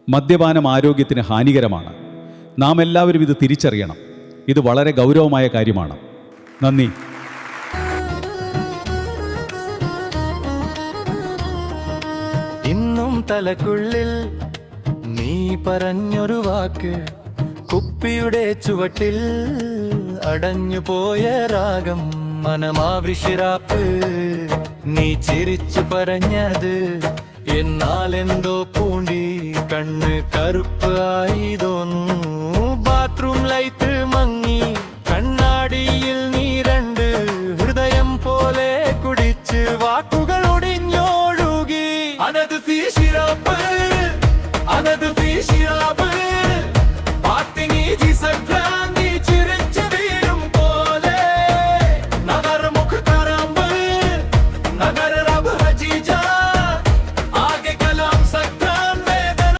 മദ്യപാനം ആരോഗ്യത്തിന് ഹാനികരമാണ്. നാം എല്ലാവരും ഇത് തിരിച്ചറിയണം. ഇത് വളരെ ഗൗരവമായ കാര്യമാണ്. നന്ദി. ഇന്നും തലക്കുള്ളിൽ നീ പറഞ്ഞൊരു വാക്ക്, കുപ്പിയുടെ ചുവട്ടിൽ അടഞ്ഞു പോയ രാഗം, മനമാവൃഷിരാപ്പ്. നീ ചിരിച്ചു പറഞ്ഞത് എന്നാലെന്തോ പൂണ്ടി, കണ്ണ് കറുപ്പ് ആയി തോന്നുന്നു. Bathroom light